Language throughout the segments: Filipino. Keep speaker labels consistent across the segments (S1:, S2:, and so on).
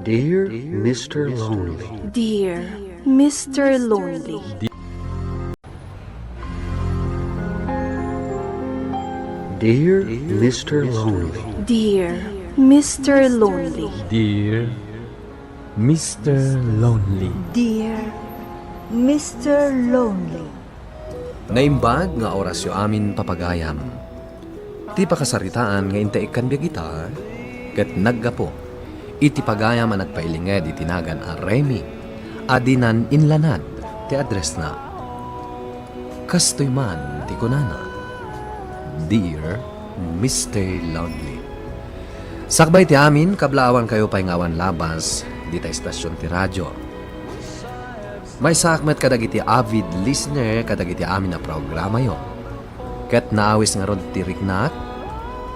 S1: Dear Mr. Lonely.
S2: Dear Mr. Lonely.
S1: Dear Mr. Lonely.
S2: Dear Mr. Lonely.
S3: Dear Mr. Lonely.
S4: Dear Mr. Lonely.
S5: Naimbag nga orasyo amin papagayam. Ti pakasaritaan nga intaikan biya kita, ket naggapo. Iti pagayam ang nagpailinged itinagan a Remy, adinan inlanad, ti address na. Kastoy man ti kunana. Dear Mr. Lonely. Sakbay ti amin, kablawan kayo paingawan labas, di ta istasyon ti radyo. May sakmet kadagiti avid listener kadagiti amin na programa yo. Ket naawis nga rod ti riknat,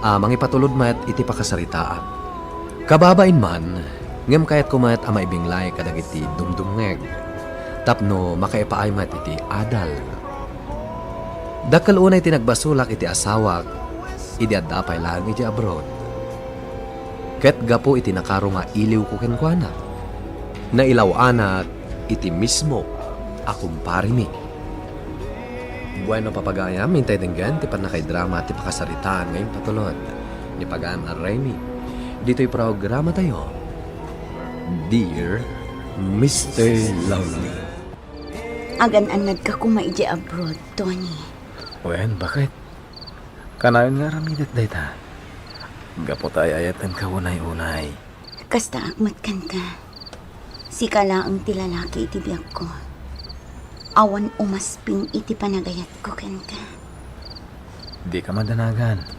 S5: mangipatulod mayat iti pakasaritaan. Kababain man, ngem kayat kumayat ama ibinglay kadagiti dumdumngeg. Tapno makaipaay mat iti adal. Dakkel unay tinagbasulak iti asawak, idi addapay lang iti abroad. Ket gapo iti nakaro nga iliw ko kenkwana. Nailaw-anat iti mismo akumpari mi. Bueno papagayam, hintay dinggan ti panakay-drama ti pakasaritaan ngayong patulod. Ni pagayam a Remy. Dito'y programa tayo. Dear Mr. Lonely.
S4: Agan-anad ka kumaiji abroad, Tony.
S3: Wen, bakit? Kanayon nga ramidat dayta. Gapo tayo ayatan ka unay-unay.
S4: Kasta akmat kan ka. Si kalaang ti lalaki iti biyak ko. Awan umasping iti panagayat ko kan ka.
S3: Di ka madanagan.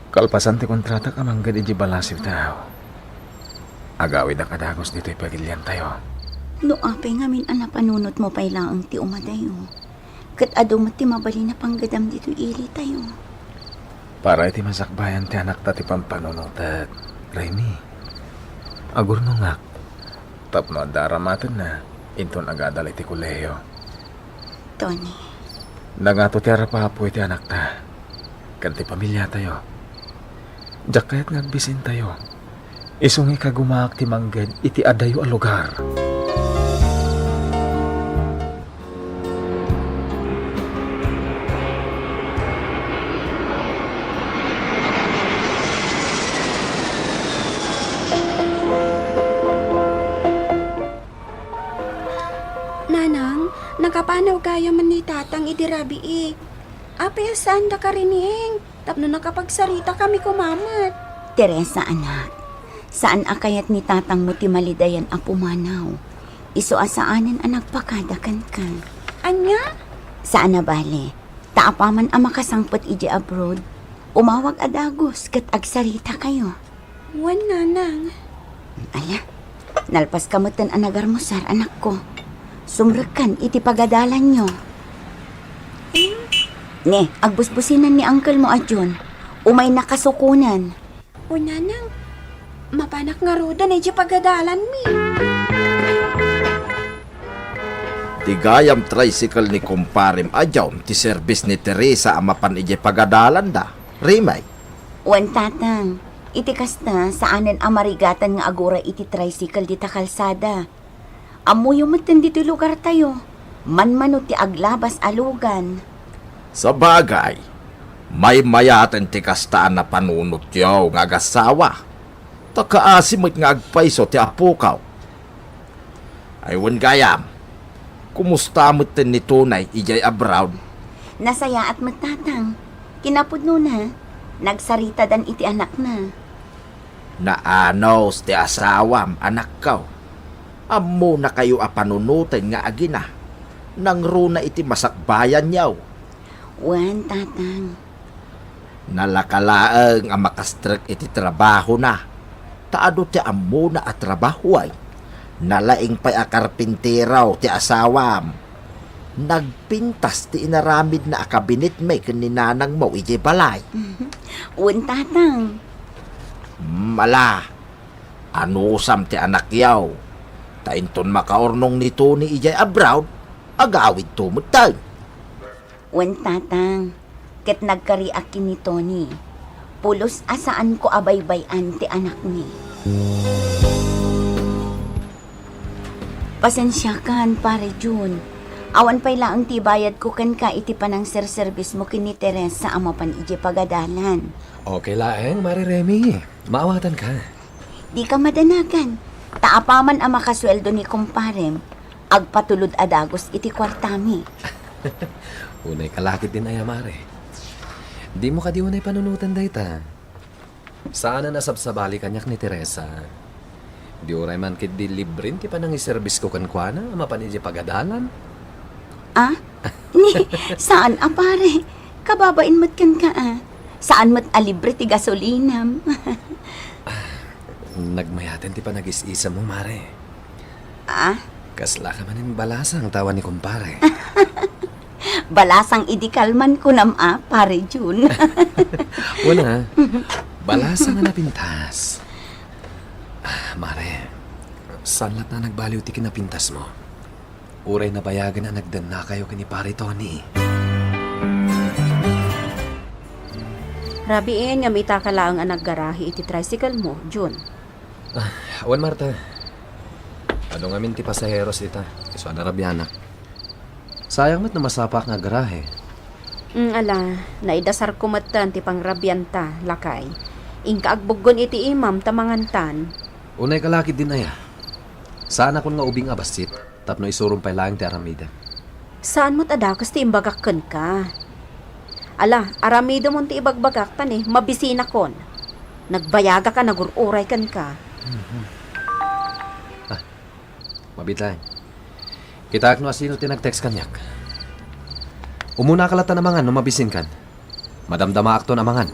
S3: Kalpasan ti kontrata ka manggad iji balasiw tao. Agawid na kadagos dito'y pagilyan tayo.
S4: No apay ngamin anapanunot mo pay laang ti umadayo. Kat ado mo ti mabali na panggadam dito ili tayo.
S3: Para iti masakbayan ti anak ta ti pampanunutat. Remy, agur no ngak. Tapno daramatan na. Inton agadal iti kuleyo.
S4: Tony,
S3: Nangato ti arapapo iti anak ta. Kanti pamilya tayo. Diyak kaya't ngagbisin tayo. Isungi ka gumaak ti manggad iti adayo a lugar.
S6: Nanang, nakapanaw kaya man ni tatang idirabi eh. Apay saan da ka rinihing? Tapno nakapagsarita kami kumamat.
S4: Teresa anak, saan akayat ni tatang mo ti malidayan a pumanaw? Iso asaanan a nagpakadakan ka.
S6: Anya?
S4: Saan na bale? Taapaman a makasangpot iji abroad. Umawag adagos kat agsarita kayo.
S6: Wan nanang.
S4: Ala, nalpas kamutan a nagarmusar anak ko. Sumrekan iti pagadalan nyo. Ne, agbusbusinan ni uncle mo adyon. Umay nakasukunan.
S6: O nanang, mapanak nga roda na iji pagadalan mi.
S7: Tigayam tricycle ni kumparim adyaw ti service ni Teresa amapan ije pagadalan da. Rimay.
S4: Wan tatang, iti kasta saanen amarigatan nga agora iti tricycle dita kalsada. Amuyo matan dito lugar tayo. Manmano ti aglabas alugan.
S7: Sa bagay, may mayaten ti kastaan na panunot yaw nga agasawa. Takaasimot nga agpaiso ti apukaw. Aywan gayam, kumusta mo tin ni tunay ijay abroad?
S4: Nasaya at magtatang. Kinapudno na. Nagsarita dan iti anak na.
S7: Naanos ti asawam anak kaw. Amo na kayo apanunutin nga agina. Nang runa iti masakbayan yaw.
S4: Wan tatang.
S7: Nalakalaang ang makastrek iti trabaho na. Taado ti amo na at trabaho ay. Nalaing pa'y akarpintiraw ti asawam. Nagpintas ti inaramid na akabinit may kaninanang mo iti balay.
S4: Wan tatang.
S7: Mala, anusam ti anak yaw. Tainton makaornong nito ni ijay abroad, agawid tumutay.
S4: Wan tatang. Ket nagkariakin ni Tony. Pulos asaan ko abaybayan ti anak ni. Pasensya kan, pare Jun. Awan pa'y laang tibayad ko kan ka iti panang service mo kini Teresa ang mapan ije pagadalan.
S5: Okay laeng, Mari Remy. Maawatan ka.
S4: Di ka madanagan. Taapaman ang makasweldo ni kumparem. Agpatulod adagos iti kwartami.
S5: Unay kalakit din ay Mare. Di mo ka di unay panunutan dayta. Sana nasabsabali kanyak ni Teresa. Di oray man kit di librin ti panang iservis ko kankwana ang mapan ije pagadalan.
S4: Ah? Ni, saan pare? Kababain mo't kan ka Saan mo't alibre ti gasolinam?
S5: Nagmayaten ti panag-is-isa mo, Mare.
S4: Ah?
S5: Kasla ka man yung balasang tawa ni kumpare.
S4: Balasang idikalman ko pare Jun.
S5: Una, balasang na napintas. Mare, sanlat na nagbaliw ti kinapintas mo. Uray na bayagan na nagdan na kayo kini pare Tony.
S6: Rabiin nga mita ka lang ang naggarahi iti tricycle mo, Jun.
S5: Awan Marta. Ano nga min ti pasaheros ita? Iso na rabyana. Sayang mat na masapak nga garahe.
S6: Ala, naidasar kumatan ti pangrabyanta, lakay. Ingka agbuggon iti imam tamangantan.
S5: Unay kalakid din aya. Saan akong nga ubing abasit, tapno isurong pa lang ti aramida.
S6: Saan mo't adakas ti imbagakkan ka? Ala, aramido mo ti ibagbagak tan mabisina kon. Nagbayaga ka, nagururay kan ka.
S5: Mabitay. Kita no asino ti nag-text kanyak. Umuna kalata namangan no mabisin kan. Madamdama akto namangan.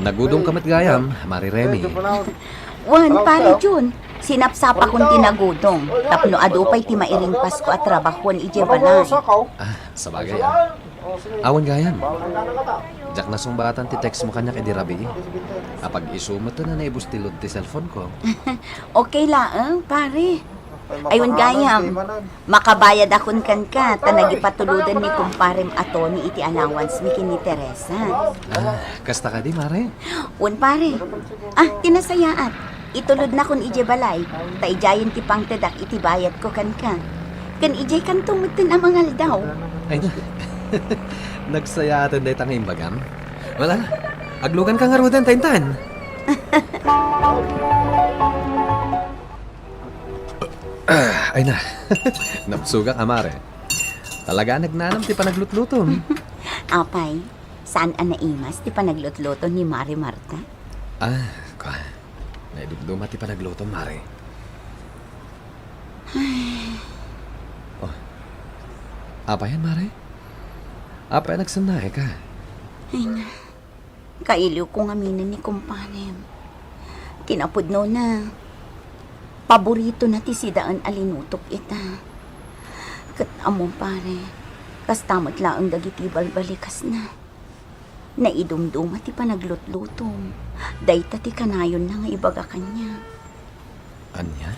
S5: Nagudong kamat gayam, Mari Remy.
S4: Wan, pare Jun. Sinapsapa kong tinagudong. Tapno adupay ti mairing Pasko at trabahon ije balay.
S5: Sa bagay Awan gayam. Jak na sumbatan ti text mo kanyak edi rabi. Apag isumat na naibus tilod ti cellphone ko.
S4: Okay laang, pare. Ayun gayam. Makabayad akon kan ka, tanagipatuludan ni kumparem Atoni iti allowance mi kini Teresa.
S5: Kasta ka di, Mare?
S4: Un pare. Tinasayaat. Itulod na kun ije balay. Taijayan ti pangtedak iti bayad ko kan ka. Kan ije kan tumutin ang mga daw.
S5: Ay na. Nagsayatan day tanging bagam. Wala na. Aglugan ka nga rudan, taintan. Ay na. Napsuga ka, Mare. Talaga nagnanam ti panaglutlutom.
S4: Apay, saan ang naimas ti panaglutluto ni Mari Marta?
S5: Naidugduma ti panaglutom, Mare. Apayan, Mare? Apay nagsanay ka?
S4: Ay na, kailiw kong aminin ni kumpanem. Kinapudno na. Paborito na ti sidaan alinutok ita. Kat among pare, kastamot laang dagiti balbalikas na. Naidumduma ti panaglutlutom. Dayta ti kanayon na nga ibaga kanya.
S5: Anya?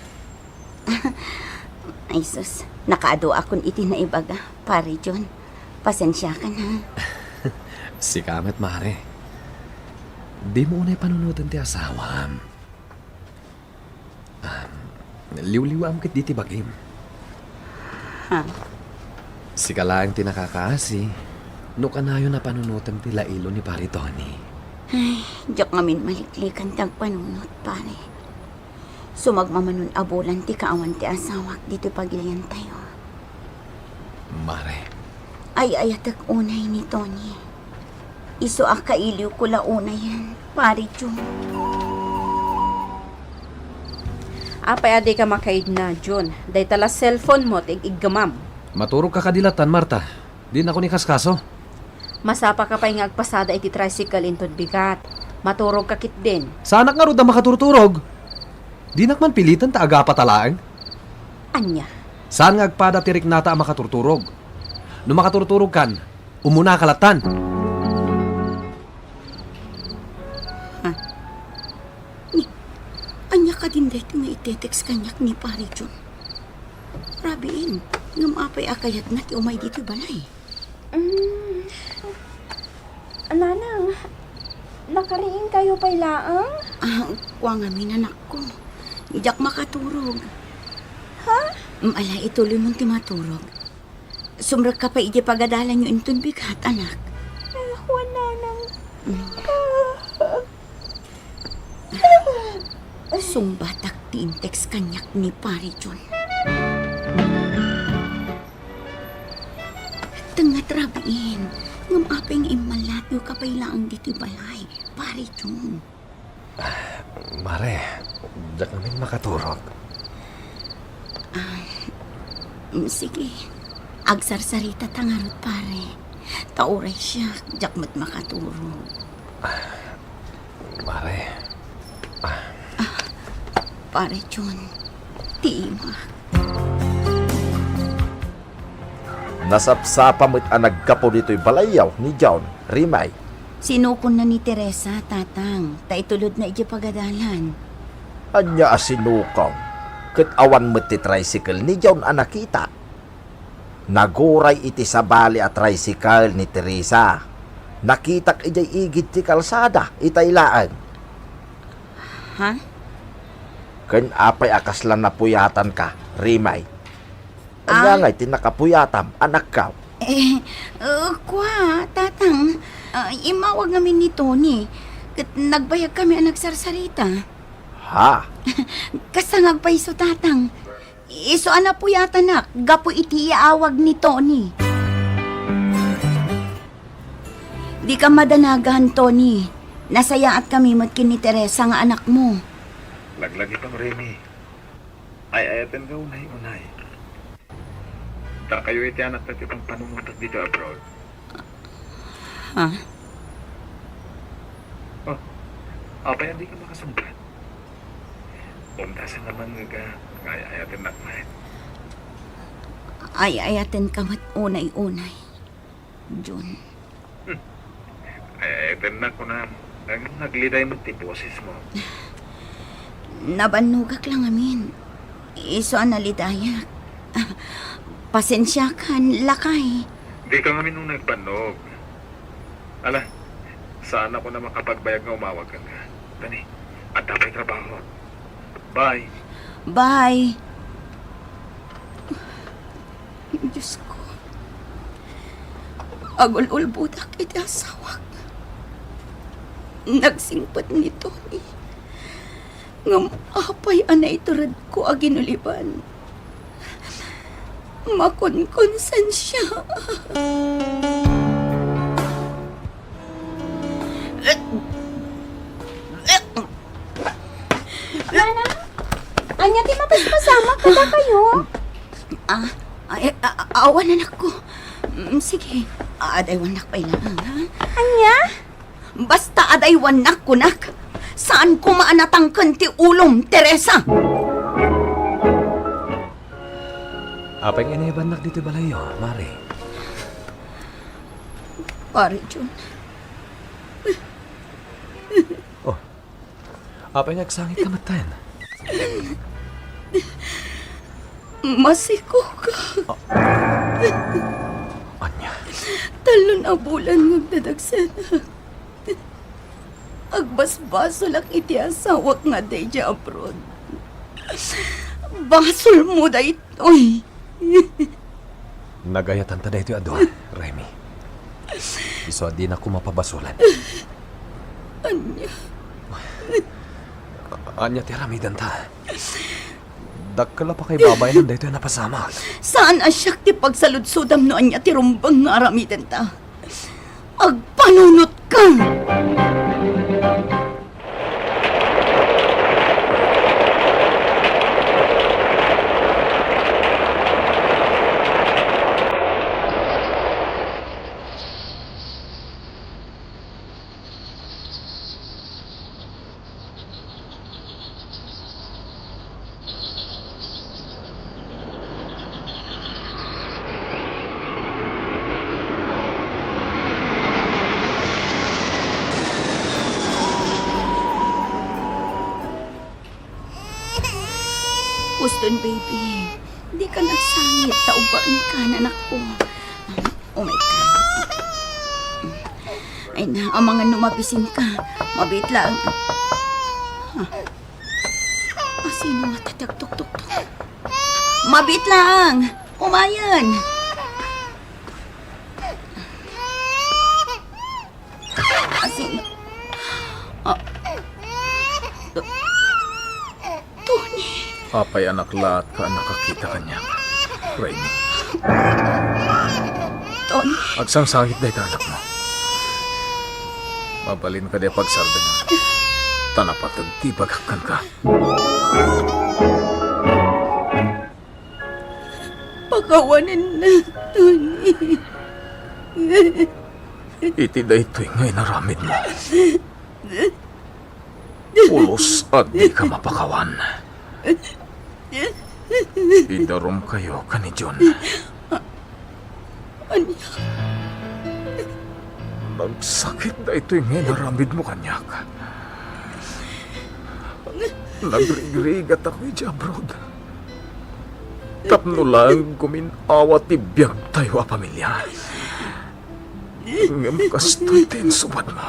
S4: Ay sus, nakaado akon iti na ibaga, pare John. Pasensya ka na.
S5: Sikamat, Mare. Di mo unay panunutan ti asawam. Liw-liwam kit di ti bagim. Sika lang ti nakakaasi. No kanayo na panunutan ti lailo ni pare Tony.
S4: Ay, diyak ngamin maliklikan tag panunot, pare. Sumagmamanon abulan ti kaawan ti asawak dito pagilian tayo.
S5: Mare.
S4: Ay ayatak unay ni Tony. Iso kailiw ko launa yan, pare Jun.
S6: Apay adi ka makaid na, Jun. Day tala cellphone mo, tig-iggamam.
S5: Maturog ka kadilatan, Marta. Di na ko ni kaskaso.
S6: Masapa ka pa yung agpasada iti tricycle intod bigat. Maturog ka kit din.
S5: Sanak nga ruda makaturturog. Di nakman pilitan ta aga patalaang.
S6: Anya?
S5: Saan nga agpada tirik nata ang makaturturog? No makaturturog kan, umuna kalatan.
S4: Anya ka din dito may itetext kanyak ni pare Jun. Rabiin, ngamapay akayat na ti umay dito balay.
S6: Alana, kayo pailaang?
S4: Kuha nga anak ko. Ijak makaturog. Ha? Ala, ituloy mong timaturog. Sumrag ka pa iji pagadalan nyo intun bigat, anak.
S6: Wala nang...
S4: Sumbatak ti intex kanyak ni Pari John. Tengat rabiin. Ngam apeng imalat yung kapailaang dito balay. Pari John.
S5: Mare, diyak namin makaturog.
S4: Sige. Agsarsarita tangarot pare. Tauray siya. Jak mat makaturog.
S5: Mare,
S4: Pare John. Tiima.
S7: Nasapsapa mo't ang nagkapo dito'y balayaw ni John, Rimay.
S4: Sinukon na ni Teresa, tatang. Taitulod na iji pagadalan.
S7: Anya asinukaw. Kat awan mo't ti tricycle ni John ang nakita. Naguray iti sa bali at tricycle ni Teresa. Nakitak ijay igid ti kalsada, itaylaan.
S4: Ha?
S7: Ken apay akaslan na puyatan ka, Rimay. Anya nga'y tinakapuyatam, anak ka.
S4: Kwa, tatang. Imawag namin ni Tony. Kat nagbayag kami ang nagsarsarita.
S7: Ha?
S4: Kasangag pa iso, tatang. Iso ana po yata nak. Gapo iti iawag ni Tony. Di ka madanagahan, Tony. Nasayaat kami matkin ni Teresa nga anak mo.
S3: Laglagi pang Remy. Ay, ayatin ka unay. Da kayo iti anak na tipang panungutak dito abroad.
S4: Ha?
S3: Oh, apay hindi ka makasumbat. Umtasan naman nga ayatin na kumain.
S4: Ayatin ka mat unay-unay. John.
S3: Ayatin na ko na nagliday mo ti boses mo.
S4: Nabanugak lang amin. Iso ang nalidayak. Pasensya kan, lakay.
S3: Di ka nga nung nagpanog. Ala, saan ako na makapagbayag nga umawag ka nga. Tani, at dapat trabaho. Bye.
S4: Bye. Diyos ko. Agul-ul budak iti asawak. Nagsingpat ni Tony. Ngam apay anay turad ko aginuliban. Makunkunsan siya.
S6: Nana, anya di mapasama kada kayo?
S4: Awan anak ko. Sige, adaywan nak pa ilang, ha?
S6: Anya?
S4: Basta adaywan nak ko, nak. Saan ko maanatang kanti ulom, Teresa?
S5: apay nga naibanak dito balayo, Mare.
S4: Pare, John.
S5: Apay nagsangit ka matan.
S4: Masiko ka.
S5: Anya,
S4: Talon a bulan magdadagsanak. Agbasbaso lang iti asawak nga day dya abroad. Basol mo da ito'y.
S5: nagayatan ta dito ado, Remy. Iso di na ko mapabasulan. Anya ti ramidan ta. Dakala pa kay babay nang dito napasama.
S4: Saan asyak ti pagsaludsudam no anya ti rumbang nga aramidan ta? Agpanunot ka! Houston, baby. Hindi ka nagsangit. Taubaan ka na, anak ko. Oh my God. Ay na, ang mga numabisin ka. Mabit lang. Sino nga tatagtok-tok-tok? Mabit lang! Umayan! Sino? Tony!
S3: Apay anak lahat ka nakakita kanya. Raimi.
S4: Tony!
S3: Agsang sangit na anak mo. Mabalin ka di pagsarda nga. Tanapatag tibagakan ka.
S4: Pagkawanan na, Tony.
S3: Iti da ito'y ngay naramid mo. Pulos at di ka mapakawan. Idarom kayo ka ni John. Nagsakit na ito'y ngay naramid mo kanyak. Nagrigrig at ako'y abroad. Tapno lang kuminawa tibiyag tayo a pamilya. Ngam kastoy din suwad mo.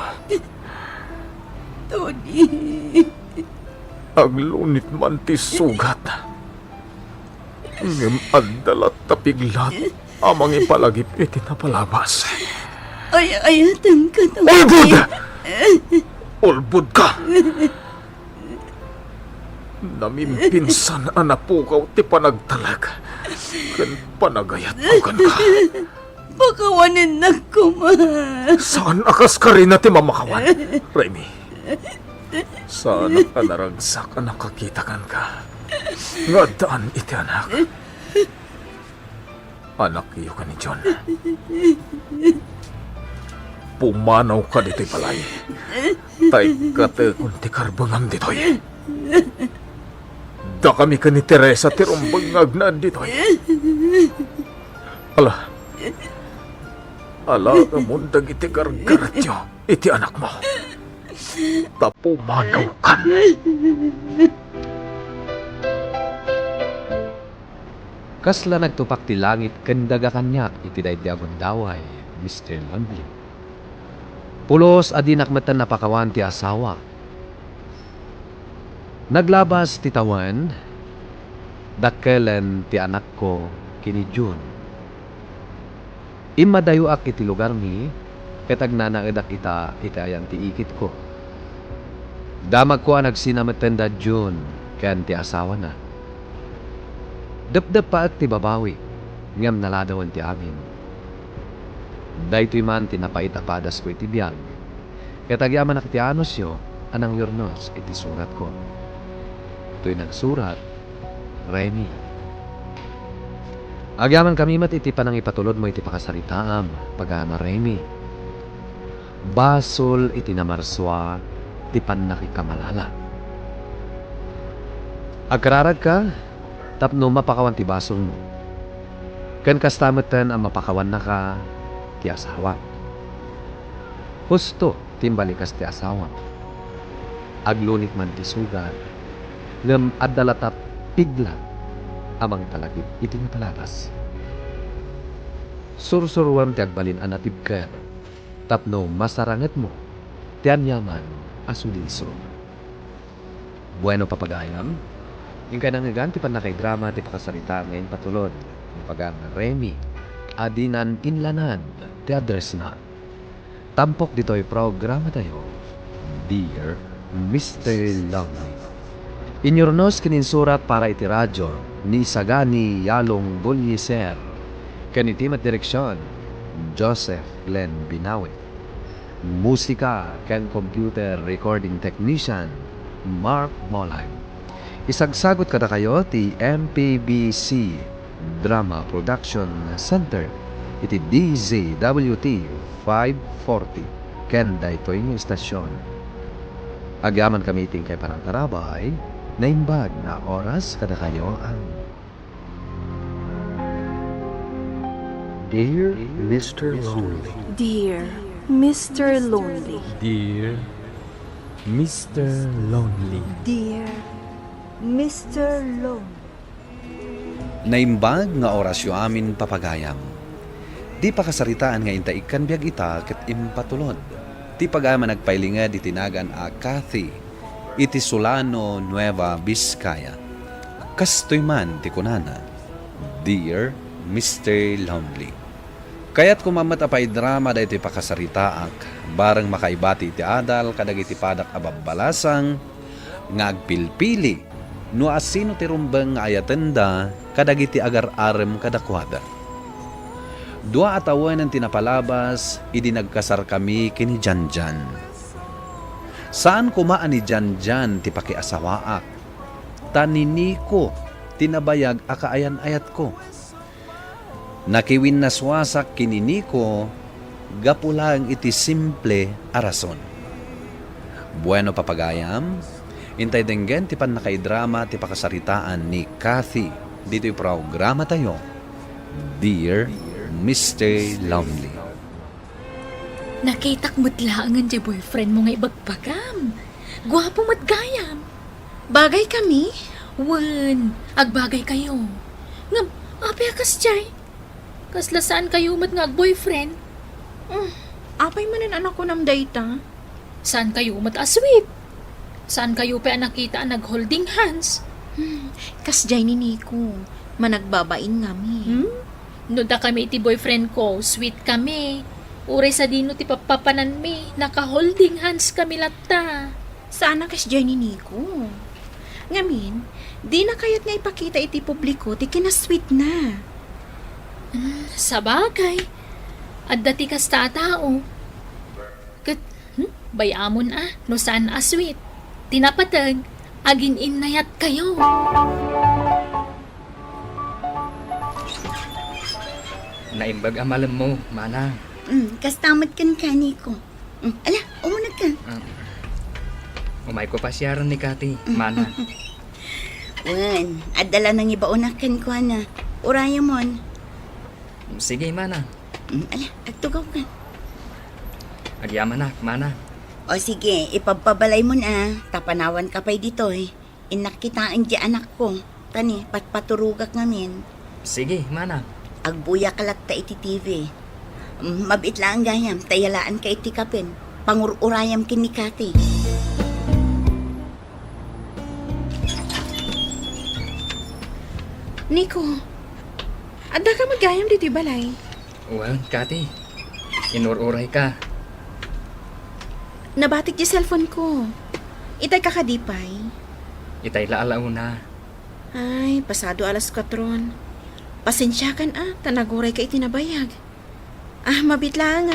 S4: Tony.
S3: Aglunit man ti sugat. Ngam adalat tapiglat amang ipalagip iti napalabas.
S4: Ayatan ka, Tony.
S3: Ulbud! Ulbud ka! Namimpinsan anapukaw ti panagtalag. Kan panagayat ko kan ka.
S4: Pakawanan na ko, ma.
S3: Saan akas ka rin na ti mamakawan, Remy? Saan ka naragsak ang nakakita kan ka? Nga daan iti anak. Anak iyo ka ni John. Pumanaw ka dito'y palay. Tay ka te kunti karbangam dito'y. Da kami ka ni Teresa tirumbangag na dito'y. Ala ka mundag iti gargarat yo, iti anak mo. Tapumanaw ka.
S5: Kasla nagtupak ti langit kendaga kanyak iti daydi agundaway, Mr. Longley. Pulos adi nakmatan napakawan ti asawa. Naglabas ti tawan, dakkelan ti anak ko kini June. Imadayo ak iti lugar ni, ket agnanaedak ita itayan ti ikit ko. Damag ko ang nagsinamatan da June, ken ti asawa na. Dapdap pa at ti babawi, ngam naladawan ti amin. Daytoy man tinapaitapadas ko iti biyag. Katagyaman ak ti anos yo, anang yurnos iti surat ko. To'y nagsurat, Remy. Agyaman kami mat iti panang ipatulod mo iti pakasaritaam, pagana Remy. Basol iti namarswa, ti panakikamalala. Agkararag ka, tapno mapakawan ti basol mo. Ken kastameten ang mapakawan na ka ti asawa. Husto timbalikas ti asawa. Aglunit man ti sugat, ngem addalatap pigla amang talagip iti napalabas. Sursuruan ti agbalin anatibker, tapno masaranget mo ti anyaman asuliso. Bueno papagayam, ingkay nangagan ti panakay drama ti pakasarita ngayon patulod. Pagang Remy, adinan inlanan, ti address na. Tampok dito'y programa tayo, Dear Mr. Longley. Inyornos kininsurat para iti radyo ni Sagani Yalong Bulyeser. Kanitimat direksyon, Joseph Glenn Binawe. Musika ken computer recording technician, Mark Molag. Isagsagot kada kayo ti MPBC Drama Production Center iti DZWT 540 ken daytoy nga istasyon. Agyaman kami iting kay parang karabay na imbag na oras kada kayo ang
S1: Dear Mr. Lonely.
S2: Dear Mr. Lonely.
S5: Dear Mr. Lonely.
S2: Dear Mr. Lonely.
S5: Naimbag nga orasyo amin papagayam. Di pa kasaritaan nga intaikan biyag ita ket impatulod. ti pagayam nagpailinged itinagan a Kathy iti Solano, Nueva Vizcaya. Kastoy man ti kunana, Dear Mr. Lonely. Kaya't kumamat apay drama da iti pakasaritaak, barang makaibati iti adal kadag iti padak ababalasang, nga agpilpili, no asino ti rumbeng nga ayatenda kadag iti agar-arem kadakwada. Dua atawan ang tinapalabas, idi nagkasar kami kini Janjan. Saan kumaan ni Janjan ti pakiasawaak? Tanini ko, tinabayag akaayan-ayat ko. Nakiwin naswasak kinini ko, gapulang iti simple arason. Bueno papagayam, intay denggen ti pan nakaidrama ti pakasaritaan ni Kathy. Dito yung programa tayo, Dear Mr. Lonely.
S8: Nakitak mutlaangan di boyfriend mo nga ibagbagam. Gwapo matgayam.
S6: Bagay kami?
S8: Wan, agbagay kayo. Ngam, apay akas jay. Kaslasaan kayo mat nga boyfriend.
S6: Apay manin anak ko ng data?
S8: Saan kayo mat asweet? Saan kayo pa nakita ang nag-holding hands?
S6: Kasjay ni Nico. Managbabain ngami.
S8: No da kami iti boyfriend ko, sweet kami. Uray sa dino ti papapanan mi, naka-holding hands kami latta.
S6: Sana kasjay ni Nico. Ngamin, di na kayat nga ipakita iti publiko ti kinasweet na.
S8: Sa bagay, at dati kas tao. Kat, bayamon no saan asweet. Tinapatag, agin inayat kayo.
S9: Naimbag amalam mo, mana.
S4: Kastamad kan ka, Nico. Ala, umunag ka.
S9: Umay ko pa siyaran ni Kati, mana.
S4: Wan, adala nang ibaunakan ko na. Uraya mon.
S9: Sige, mana.
S4: Ala, agtugaw ka.
S9: Agyaman na, mana.
S4: O sige, ipagpabalay mo na. Tapanawan ka pa'y dito eh. Inakitaan di anak ko. Tani, patpaturugak ngamin.
S9: Sige, mana.
S4: Agbuya kalat ta iti TV. Mabit lang gayam, tayalaan ka iti kapin. Pangururayam kinikati.
S6: Nico, adda ka magayam dito balay.
S9: Well, Kati, inururay ka.
S6: Nabatik di cellphone ko. Itay kakadipay.
S9: Itay laalaw na.
S6: Ay, pasado alas 4. Pasensya kan tanaguray ka itinabayag. Mabit lang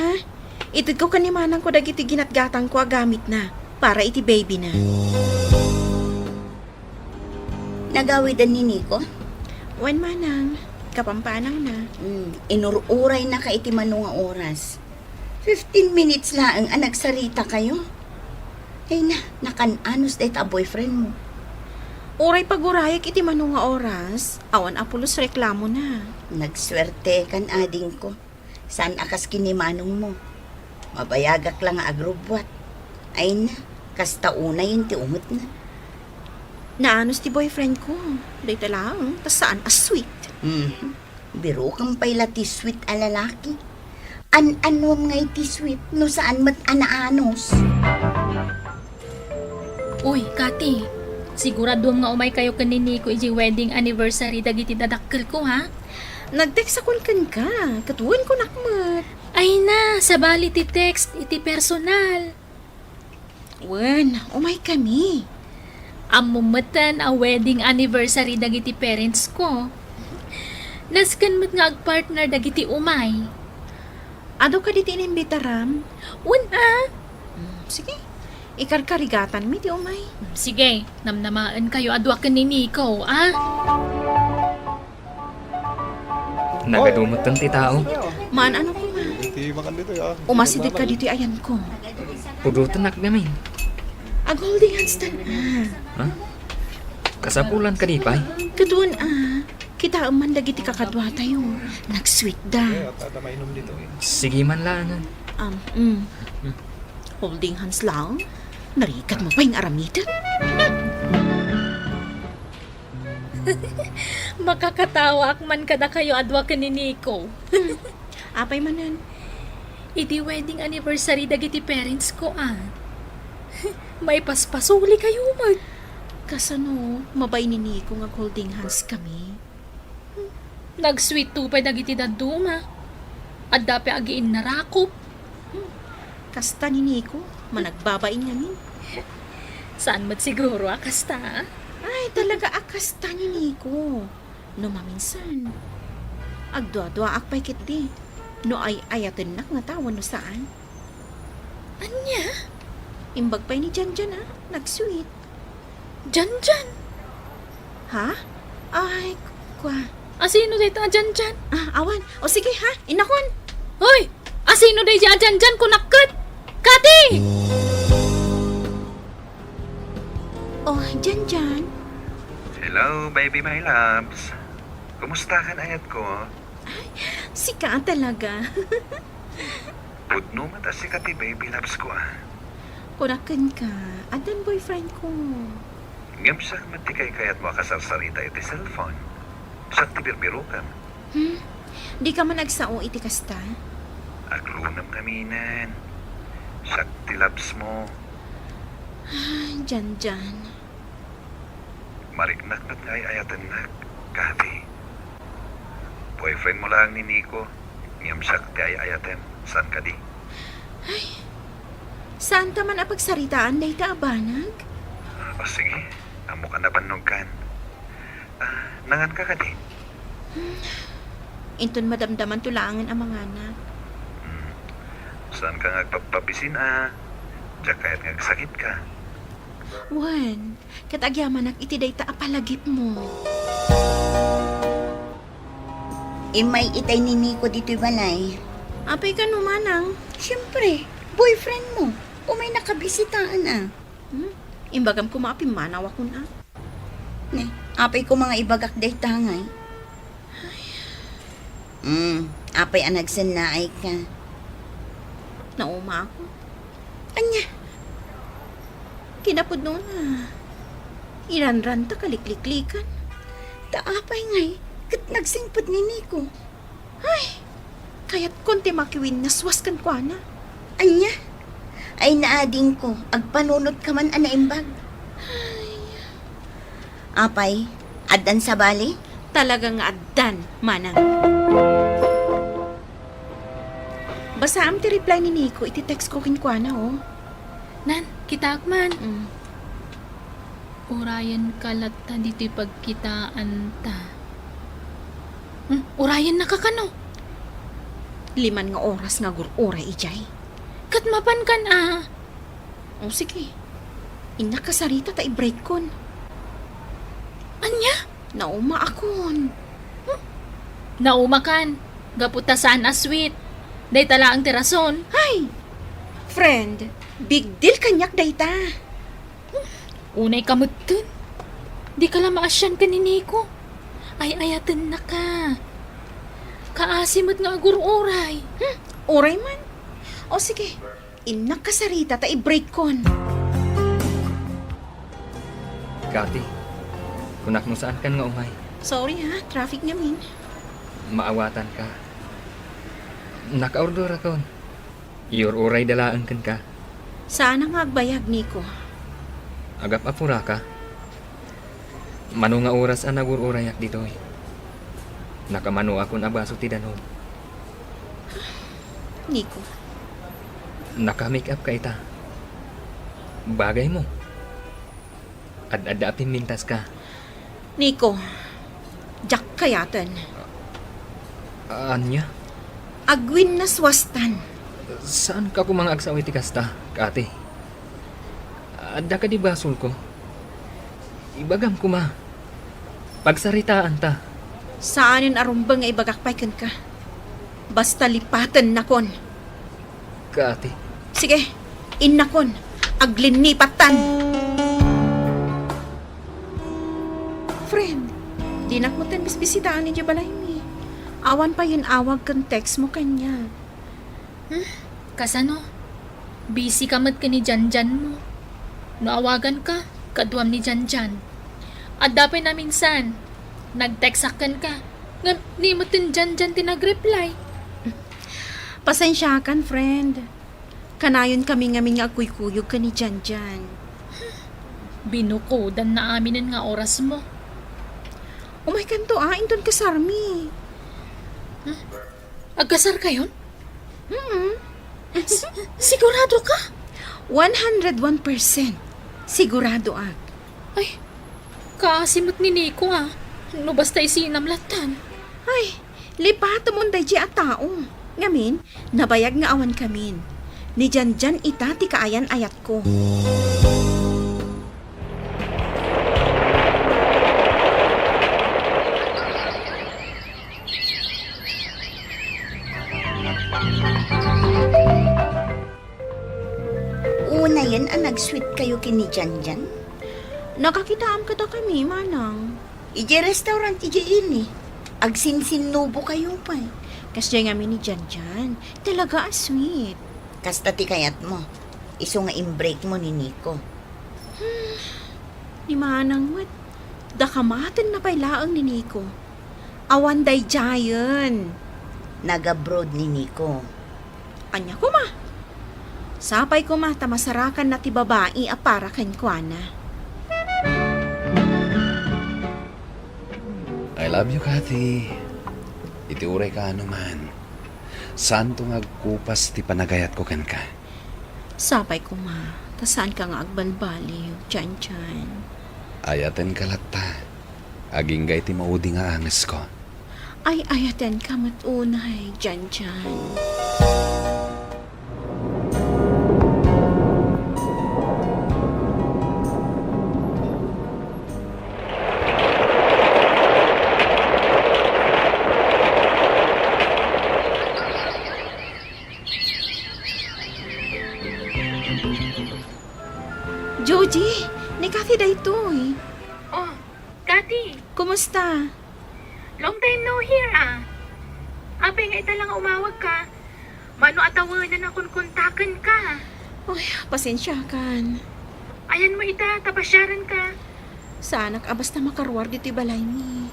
S6: Itid ko kanimanang ko dagiti ginatgatang ko gamit na. Para iti baby na.
S4: Nagawidan ni Nico?
S6: Wan manang, kapampanang na.
S4: Inururay na ka iti manunga oras. 15 minutes lang ang nagsarita kayo. Ay na, nakananos dahit a boyfriend mo.
S6: Uray pagurayak iti manunga oras, awan apulos reklamo na.
S4: Nagswerte kan ading ko. San akas kinimanong mo? Mabayagak lang nga agrobwat. Ay na, kasta una yun ti umot na.
S6: Naanos ti boyfriend ko. Dito lang, tas saan sweet.
S4: Biro kang payla ti sweet a lalaki. An-anom nga iti sweet no saan mat anaanos.
S8: Uy, Kati, sigurado nga umay kayo kanini ko iji wedding anniversary dagiti dadakkel ko, ha?
S6: Nag-text akon kan ka. Katuwan ko nakmat.
S8: Ay na, sabali ti text, iti personal.
S6: Wan, umay kami.
S8: Amumatan a wedding anniversary dagiti parents ko. Naskan mat nga agpartner dagiti umay.
S6: Ado ka diti inimbitaram? Sige, ikarkarigatan mi ti umay.
S8: Sige, namnamaan kayo adwa ka ni Nico,
S9: Nagadumot ng ti tao.
S6: Man, ano ko ma? Umasidik ka dito ayan ko.
S9: Pudutan na kami.
S6: Ag-holding hands ta
S9: Ha? Kasapulan ka di pa.
S6: Katuan kita man dagiti kakadwa tayo. Nag-sweet da.
S9: Sige man lang.
S6: Holding hands lang? Narikat mo pa yung aramitan?
S8: Makakatawa ak man kada kayo adwa ka ni Nico.
S6: Apay manan.
S8: Iti wedding anniversary dagiti parents ko May paspasuli kayo mag.
S6: Kasano, mabay ni Nico nga holding hands kami.
S8: Nag-sweet tupay dagiti daduma. At dapi agiin narakop.
S6: Kasta ni Nico, managbabain namin.
S8: Saan mat siguro kasta?
S6: Ay, talaga akasta ni Nico. No maminsan. Agdwa-dwa akpay kit di. No ay ayaten nak nga tawon no saan.
S8: Anya?
S6: Imbag pa'y ni Janjan nag-sweet.
S8: Janjan?
S6: Ha? Ay, kwa.
S8: Asino day ta Janjan?
S6: Awan. O sige ha, inakon.
S8: Hoy! Asino day Janjan kunakit? Kati!
S6: Oh, Janjan.
S10: Hello, baby my loves. Kumusta ka na ayat ko?
S6: Si ka talaga.
S10: Pudno mata si kati baby loves ko
S6: Kurakan ka. Adan boyfriend ko.
S10: Ngamsak matikay kayat mo kasarsarita iti cellphone. Sakti birbiro ka.
S6: Di ka man nagsao iti kasta.
S10: Aglunam kaminan. Sakti loves mo.
S6: Janjan.
S10: Mariknak ba't nga ayatan nak, Kati? Boyfriend mo lang ni Nico. Ngamsak ti ayatem. San ka di?
S6: Saan ta man apagsaritaan day ta abanag?
S10: O sige, amo ka na panugkan. Nangan ka di?
S6: Inton madamdaman tulangan ang mga anak.
S10: Saan ka ngagpapabisin Diyak kaya't ngagsakit ka.
S6: Wan, katagyaman iti day ta apalagip mo.
S4: Imay itay ni Nico dito'y balay.
S6: Apay ka numanang.
S4: Siyempre, boyfriend mo. Umay nakabisitaan
S6: Imbagam ko maapimanaw ako na.
S4: Ne, apay ko mga ibagak day tangay. Apay anagsan na ay ka.
S6: Nauma ako.
S4: Anya,
S6: Kinapod noon Iranran ta kalikliklikan.
S4: taapay ngay, kat nagsingpot ni Nico.
S6: Kaya't konti makiwin naswas kan kwa na.
S4: Anya, ay naading ko, agpanunot ka man anaimbag. Apay, adan sa bali?
S6: Talagang addan, manang. Basta am ti reply ni Nico, iti text ko kinkwa na
S8: Nan, kitakman.
S6: Mm.
S8: Urayan kalat ta dito'y pagkitaan ta. Urayan na kakano?
S6: 5 nga oras nga gur-ura ijay.
S8: Katmapan kan
S6: O sige, inakasarita ta i-break kon.
S8: Anya?
S6: Nauma akon.
S8: Naumakan. Gaputa saan sweet. Day tala ang tirason.
S6: Hay! Friend, big deal kanyak dayta.
S8: Unay kamutun. Di ka lang maasyan ka ni Nico. Ay ayatan na ka. Kaasimot nga agur-uray.
S6: Oray man. O sige, inakasarita ta i-break kon.
S9: Kati, kunak mo saan kan nga umay.
S6: Sorry traffic namin.
S9: Maawatan ka. Naka-order ako. Iyor uray dalaan kan ka.
S6: Sana nga agbayag, Nico.
S9: Agap apura ka. Mano nga oras ang nagur-urayak dito Nakamano ako na baso ti danon.
S6: Nico,
S9: Naka-make up ka ita. Bagay mo. Ad-ada pimintas ka.
S6: Nico, Jack kayatan.
S9: Anya?
S6: Agwin na swastan.
S9: Saan ka kumang agsaw iti kasta, Kati? Adda ka di basol ko. Ibagam ko ma. Pagsaritaan ta.
S6: Saanin arumbang nga ibagakpay kan ka. Basta lipatan na kon.
S9: Kati.
S6: Sige, innakon. Aglinipatan. Friend, di nakmutan bisbisitaan ni Jabalay mi. Awan pa yun awag kan text mo kanya.
S8: Kasano? Busy ka mat ka ni Janjan mo. Naawagan ka, kaduam ni Janjan. At dapay na minsan, nag-textakan ka. Nga, di mo tin Janjan tinag-reply.
S6: Pasensyakan, friend. Kanayon kami nga kuyog ka ni Janjan.
S8: Binukodan na aminin nga oras mo.
S6: Umay kanto indon ka sarmi.
S8: Agkasar kayon? Sigurado ka?
S6: 101%. Sigurado ag.
S8: Ay, kaasimot ni Nico No basta isinamlatan.
S6: Ay, lipato mo day at tao. Ngamin, nabayag nga awan kamin. Ni Janjan ita ti kaayan ayat ko.
S4: Una yan ang nag-sweet kayo kini Janjan.
S6: Nakakitaam ka ta kami, manang.
S4: Ije restaurant ije ini. Agsinsinubo kayo pa.
S6: Kasi nga ni Janjan, talaga sweet.
S4: Kasta ti kayat mo. Iso nga imbreak mo ni Nico.
S6: Ni manang mat, dakamatan na pailaang ni Nico. Awan day giant.
S4: Nag-abroad ni Nico.
S6: Anya ko ma. Sapay ko ma, tamasarakan na ti babae para kan kuana.
S5: I love you, Kathy. Itiuray ka man. Saan tong agkupas ti panagayat ko kan ka?
S6: Sapay ko ma, tasaan ka nga agbalbaliw, Janjan.
S5: Ayaten ka latta. Aging gay ti maudi nga angas ko.
S6: Ay ayaten ka matunay, Janjan. Joji, ni Kathy day toy.
S8: Oh, Kati,
S6: Kumusta?
S8: long time no hear Apay nga ita lang umawag ka. Mano atawanan akong kontakan ka.
S6: Uy, pasensya kan.
S8: Ayan mo ita, tapasyaran ka.
S6: Sana ka basta makarwar dito balay ni.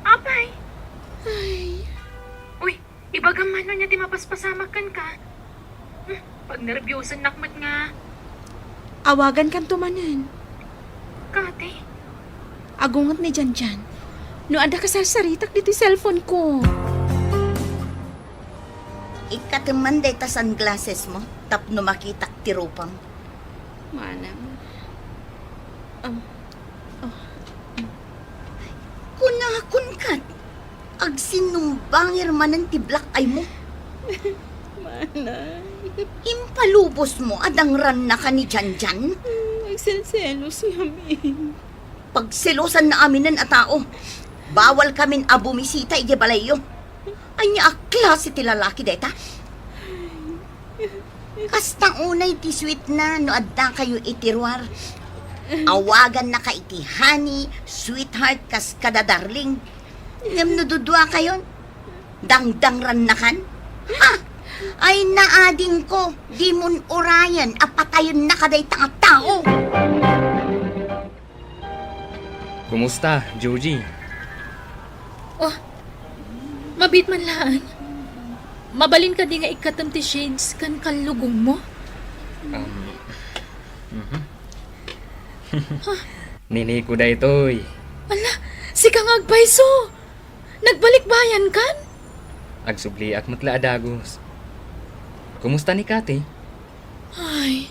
S8: Apay,
S6: Ay,
S8: uy, ibagam mano niya di mapaspasamakan ka. Pag nervyosan nakmat nga.
S6: awagan kan tumanan.
S8: Kati,
S6: Agungat ni Janjan. No ada ka sarsaritak dito yung cellphone ko.
S4: Ikataman day ta sunglasses mo. Tapno makitak tirupang.
S6: Manang.
S4: Kunakun kat. Agsinumbangir manan ti black eye mo.
S6: Manang.
S4: Impalubos mo adang ran na ka ni Janjan.
S6: Magselselos namin.
S4: Pagselosan na aminan a tao. Bawal kamin a bumisita ije balayo. Anya a klase ti lalaki deta. Kasta unay ti sweet na no adda kayo itirwar. Awagan na ka iti honey, sweetheart kas kada darling. Ngam nududwa kayon. Dangdangran na kan. Ha? Ay naading ko. Di mon orayan apatayon na kaday tanga tao.
S9: Kumusta, Joji?
S8: oh, mabit man laan. Mabalin ka di nga ikatam ti shades kan kalugong mo.
S9: Nini ko da itoy.
S8: Ala, si kang agpaiso. Nagbalik bayan kan?
S9: Agsubli ak matla adagos. Kumusta ni Kati?
S8: Ay,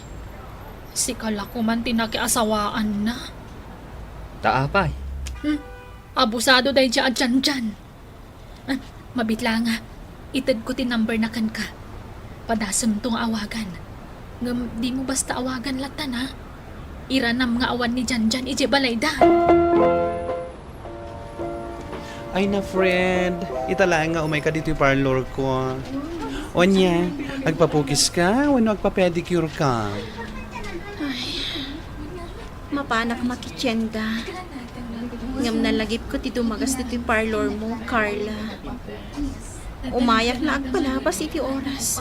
S8: si kala ko man tinakiasawaan na.
S9: Taapay.
S8: Abusado day dyan. Mabitla nga. Itad ko ti number na kan ka. Padasam tong awagan. Ngam di mo basta awagan latan ha. Iranam nga awan ni Janjan ije balay da.
S11: Ay na friend, italaan nga umay ka dito yung parlor ko. O niya, agpapukis ka, wano agpa-pedicure ka.
S6: Mapanak makityenda. Ngam nalagip ko ti dumagas dito yung parlor mo, Carla. Umayak na agpalabas iti oras.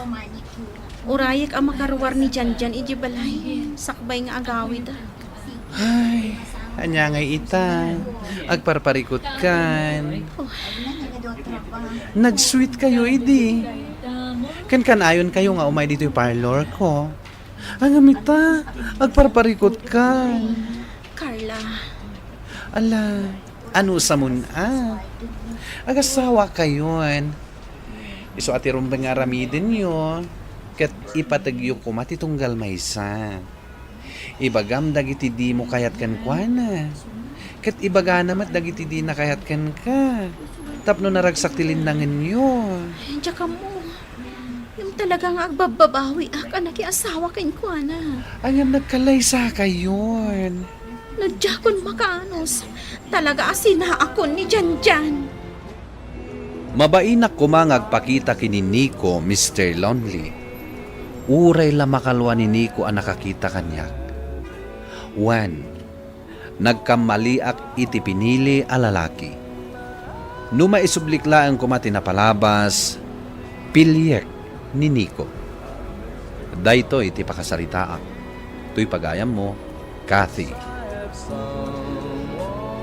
S6: Urayak ang makarwar ni Janjan iji balay. Sakbay nga agawid.
S11: Ay, anya nga ita, agparparikot kan. Nag-sweet kayo, idi. Kan ayon kayo nga umay dito yung parlor ko. Ang amita, agparparikot ka.
S6: Carla,
S11: Ala, ano sa muna? Agasawa kayon. Iso ati rumbang aramidin nyo. Kat ipatagyo ko matitunggal maysa. Ibagam dagiti di mo kayat kan na. Kat ibaga namat dagiti di na kayat kan ka. Tapno naragsak tilindangin nyo.
S6: diyan ka mo. Yung talagang agbababawi ka nakiasawa kain ko na.
S11: Ang nagkalaysa kayon.
S6: Nadjakon makaanos. Talaga asina ako ni Janjan.
S11: Mabainak kumangag pakita kini Nico, Mr. Lonely. Uray la makalwa ni Nico ang nakakita kanyak. One, nagkamaliak iti pinili a lalaki. Numa isublikla ang kumati na palabas, pilyek ni Nico. Dayto iti pakasaritaak. Tuy pagayam mo, Kathy.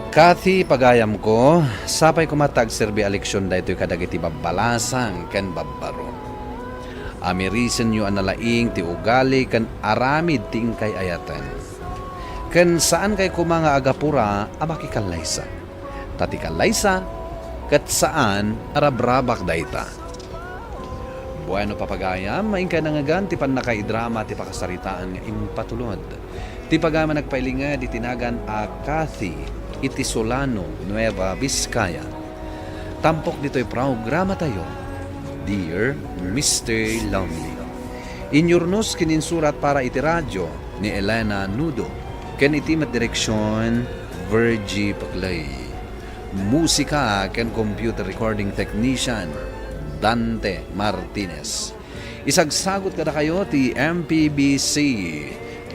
S11: Kathy, pagayam ko, sapay kumatag serbi eleksyon daytoy kadagiti babbalasang ken babbaro. Amirisen nyo analaing ti ugali ken aramid ti ingkay ayatan. Ken saan kay kumanga agapura abaki kalaysa. Tati kalaysa ket saan arabrabak dayta. Bueno papagayam, maingkay nangagan ti panakaidrama ti pakasaritaan nga impatulod. Ti pagama nagpailinga di tinagan a Kathy iti Solano, Nueva Vizcaya. Tampok dito'y programa tayo, Dear Mr. Lonely. Inyurnos kininsurat para iti radyo ni Elena Nudo. Ken iti direksyon Virgie Paglay. Musika ken computer recording technician Dante Martinez. Isagsagot kada kayo ti MPBC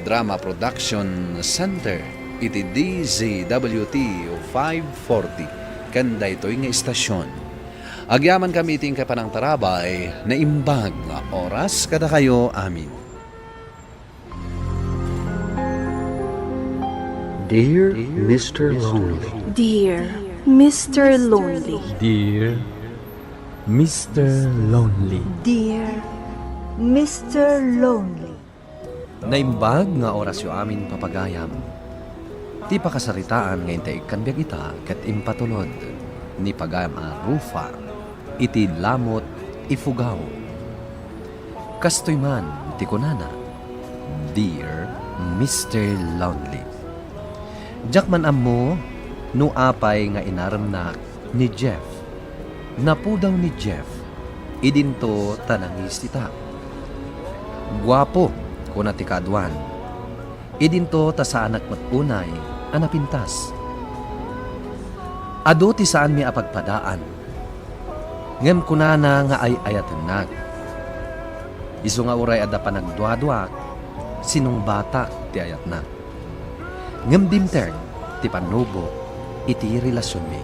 S11: Drama Production Center iti DZWT 540 kanda ito'y nga istasyon. Agyaman kami iting kapanang tarabay na imbag nga oras kada kayo amin.
S1: Dear Mr. Lonely.
S2: Dear Mr. Lonely.
S12: Dear Mr. Lonely.
S2: Dear Mr. Lonely.
S5: Naimbag nga orasyo amin papagayam. Ti pakasaritaan nga intay kan biagita ket impatulod ni pagayam a Rufa iti lamot ifugaw. Kastoy man ti kunana, Dear Mr. Lonely. Diyak man ammo no apay nga inaramnak ni Jeff. Napudaw ni Jeff idinto tanangis tita. Guwapo kuna ti kadwan. Idinto ta sa anak matunay anapintas. Ado ti saan mi apagpadaan. Ngem kunana nga ay ayatenag. Isu nga uray adda panagduadwak sinong bata ti ayat na. Ngem dimteng ti panubo iti relasyon mi.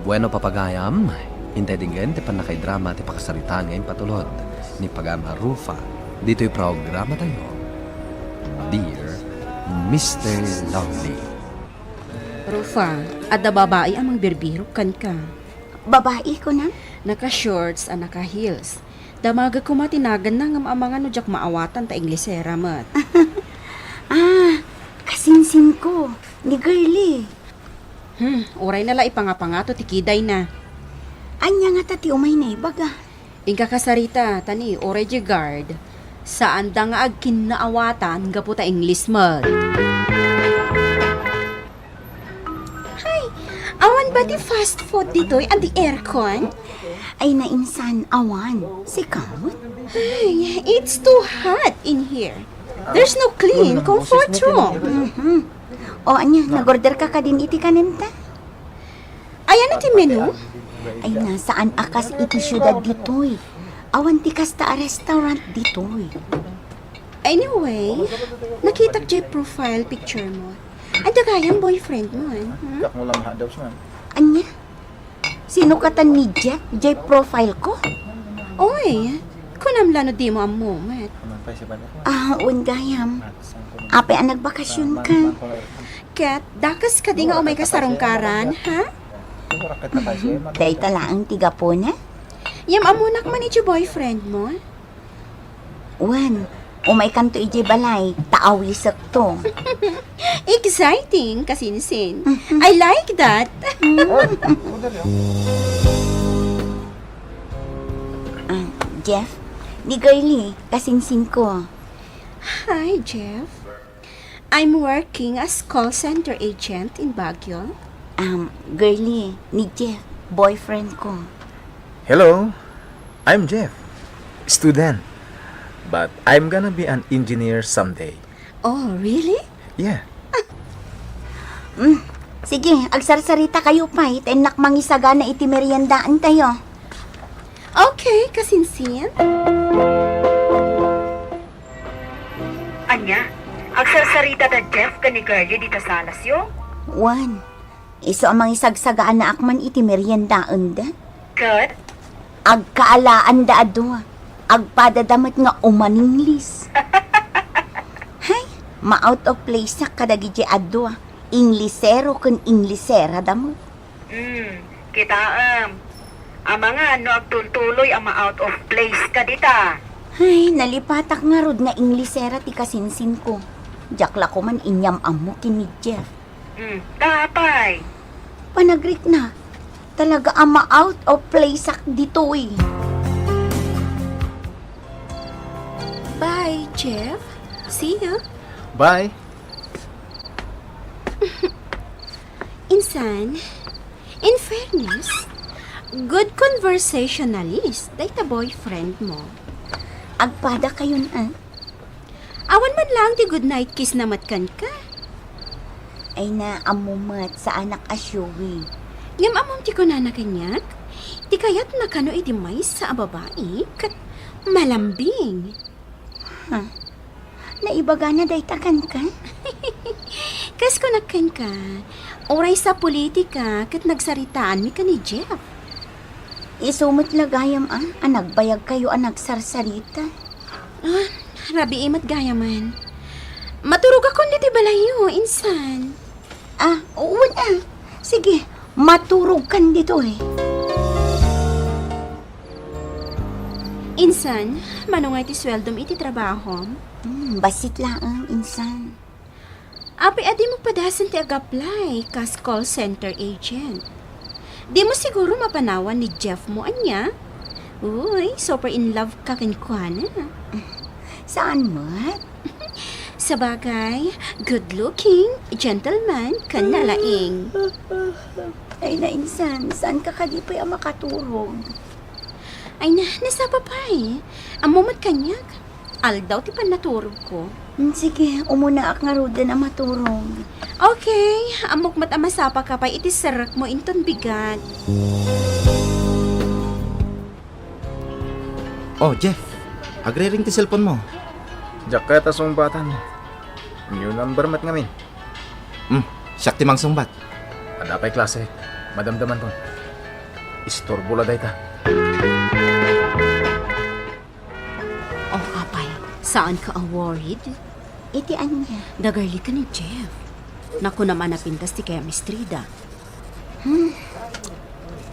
S5: Bueno papagayam, hintay dingen ti panakaidrama ti pakasaritaan ngayon patulod ni Pagama Rufa. Dito'y programa tayo. Dear Mr. Lonely.
S13: Rufa, adda babae amang birbiro kan ka.
S4: Babae ko na?
S13: Naka-shorts a naka-heels. Damaga ko matinagan na ngam amangan no jak maawatan ta Inglesera mat.
S4: Kasinsin ko. Ni girly.
S13: Oray nala ipangapangato ti kiday na.
S4: Anya nga tati umay na ibaga.
S13: Ingka kasarita, tani, oray di guard. Saan da nga agkin naawatan gapu ta English mat.
S4: Awan ba di fast food dito'y and the aircon? Ay nainsan awan. Sikawot?
S13: Ay, it's too hot in here. There's no clean comfort room.
S4: O anya, nag-order ka din iti kaninta?
S13: Ayan iti menu?
S4: Ay nasaan akas iti syudad dito'y. Awan ti kasta a restaurant dito'y.
S13: Anyway, nakita ko profile picture mo. Ang dagayang boyfriend mo, eh.
S4: Anya? Sino katan ni Jeff? J profile ko?
S13: Oy, kunamlano di mo ang moment.
S4: Ungayam. Ape ang nagbakasyon ka.
S13: Kat, dakas ka di nga umay kasarongkaran, ha?
S4: Day talaang tiga po na?
S13: Yam amunak man iti boyfriend mo?
S4: Wan, umay kanto iji balay, taawi sakto.
S13: Exciting, kasinsin. I like that.
S4: Jeff, ni girlie, kasinsin ko.
S13: Hi, Jeff. I'm working as call center agent in Baguio.
S4: Girlie, ni Jeff, boyfriend ko.
S3: Hello, I'm Jeff. Student. But I'm gonna be an engineer someday.
S13: Oh, really?
S3: Yeah.
S4: Sige, agsarsarita kayo pa, itenak mangisaga na iti meriendaan tayo.
S13: Okay, kasinsin.
S2: Anya, agsarsarita da Jeff kani girlie dito sa alasyo?
S4: Wan, iso ang mangisagsagaan na akman iti meriendaan da.
S2: Good.
S4: Agkaalaan da adwa. Agpadadamat nga umaninglis. Hay, ma-out of place sa kadagiti adwa. Inglisero kun inglisera damo.
S2: Kita ang mga ano agtultuloy ang ma-out of place ka dita.
S4: Ay, nalipatak nga rod nga inglisera ti kasinsin ko. Jakla ko man inyam amo kini Jeff.
S2: Tapay.
S4: Panagrik na. Talaga ang ma-out of place sak dito eh.
S13: Bye, Jeff. See you.
S3: Bye.
S13: Insan, in fairness, good conversationalist, dahil boyfriend mo.
S4: Agpada kayo na.
S13: Awan man lang di good night kiss na matkan ka.
S4: Ay na amumat sa anak asyowi.
S13: Ngam amom ti ko na kanyak, ti kayat na kano iti may sa babae, kat malambing.
S4: Naibaga na daytakan ka?
S13: Kas ko nakan ka, oray sa politika, kat nagsaritaan mi ka ni Jeff.
S4: Isumot lagayam anagbayag kayo nagsarsarita.
S13: Rabi imat gayaman. Maturog ako niti balayo, insan.
S4: Oo na. Sige, maturog kan dito eh.
S13: Insan, manong ti sweldom iti trabaho?
S4: Basit lang, insan.
S13: Api, adi mo padasan ti ag-apply kas call center agent. Di mo siguro mapanawan ni Jeff mo, anya? Uy, super in love ka kinkwana.
S4: Saan mo?
S13: Sa bagay, good-looking, gentleman, kan nalaing.
S4: Ay na, insan, saan ka kadipay ang makaturog?
S13: Ay na, nasa papay. Amumat kanyak. Aldaw ti pan naturog ko.
S4: Sige, umuna ak nga ruda na maturog.
S13: Okay, amok mat amasapa ka pa iti sarak mo inton bigat.
S7: Oh, Jeff. Agre-ring ti cellphone mo.
S3: Jaket asong batan. New number mat ngamin.
S7: Siyak ti mang sumbat.
S3: Ada pa'y klase. Madamdaman to. Istorbo la dayta.
S13: Oh, apay, saan ka ang worried?
S4: Iti anya.
S13: Dagarli ka ni Jeff. Naku naman napintas ti chemistry da.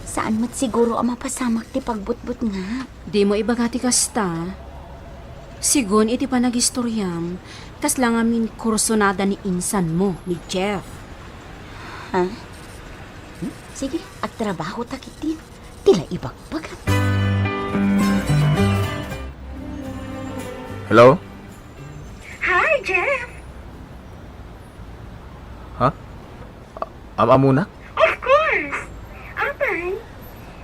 S4: Saan mat siguro ang mapasamak ti pagbutbut nga?
S13: Di mo ibagati kasta. Sigun iti panagistoryam, kas lang amin kursonada ni insan mo, ni Jeff.
S4: Sige, at trabaho takiti. Tila ibagbagat.
S3: Hello?
S2: Hi, Jeff.
S3: Amuna?
S2: Of course. Apay,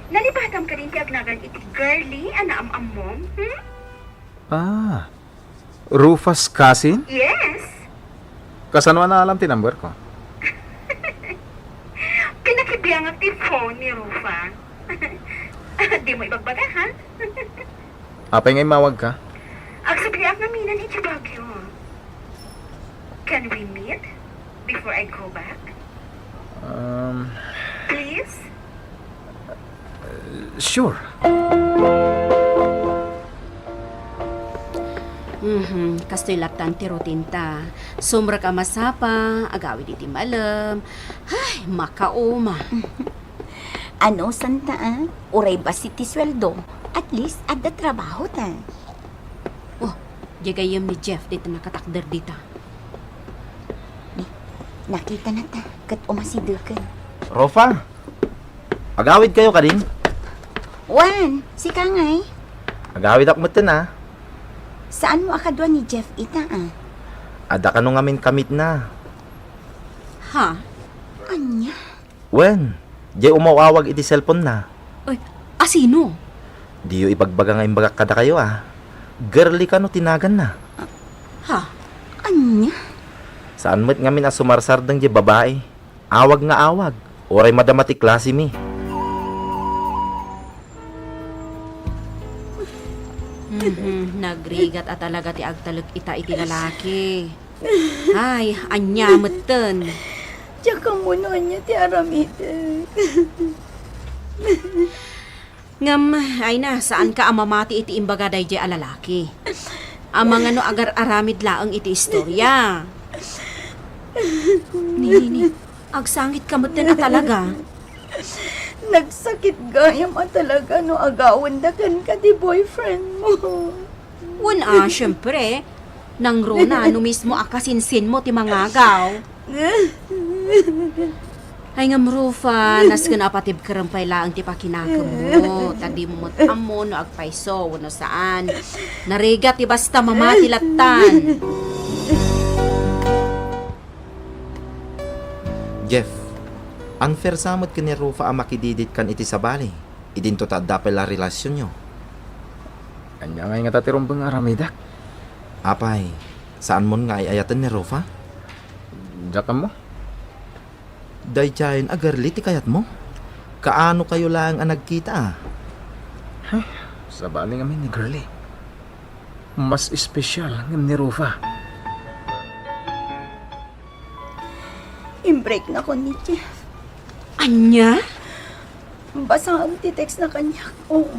S2: nalibatam ka rin ti agnagan iti girly ana am-amom,
S3: Rufus cousin?
S2: Yes.
S3: Kasano na alam ti number ko?
S2: Pinakibiyang ang ti phone ni Rufa. Di mo ibagbaga, ha?
S3: Apay ngay mawag ka?
S2: Agsabiak na minan iti Baguio. Can we meet before I go back? Please?
S3: Sure.
S13: Kastoy laptan ti rutinta. Sumra ka masapa, agawid iti malam. Ay, makauma.
S4: Ano, Santa, Uray ba si tisweldo? At least, ada trabaho ta.
S13: Oh, jagayam ni Jeff dito nakatakder dita.
S4: Nakita na ta, kat umasidukan.
S7: Rofa, agawid kayo ka din.
S4: Wan, si Kangay.
S7: Agawid ako mo na.
S4: Saan mo akadwa ni Jeff ita,
S7: Ada ka nung amin kamit na.
S13: Ha?
S4: Anya?
S7: Wen, di umawawag iti cellphone na.
S13: Ay, asino?
S7: Di yung ibagbaga nga imbagak kada kayo Girly ka no tinagan na.
S13: Ha?
S4: Anya?
S7: Saan mo't nga min sumarsardang di babae. Awag nga awag. Oray madamati klase mi.
S13: Nagrigat at talaga ti agtalog ita iti lalaki. Ay, anya meten.
S4: Tsaka muna niya ti aramide.
S13: Ngam, ay na, saan ka amamati iti imbaga day jay alalaki? Amang ano agar aramid laang iti istorya. Ni, agsangit ka meten at talaga.
S4: Nagsakit gayam talaga no agawan da kan ka di boyfriend mo.
S13: Syempre. Nang rona, ano mismo akasinsin mo ti mangagaw. Ay nga Rufa, nas ka na patib karampay laang ti pakinakam mo. Tadi mo amo no agpaiso, wano saan. Narigat ti basta mamati latan.
S7: Jeff, unfair samot ka ni Rufa ang makididit kan iti sabali. Idinto ta dapel la relasyon nyo.
S3: Anya nga nga tatirumbang aramidak.
S7: Apay, saan mo nga ayatan ni Rufa?
S3: Diyak mo?
S7: Day tiyayin agarli ti kayat mo? Kaano kayo lang ang nagkita
S3: Sa bali nga ni girly. Mas espesyal ng ni Rufa.
S4: Imbreak na ko ni Jeff.
S13: Anya?
S4: Basta ang titext na kanya. Oo.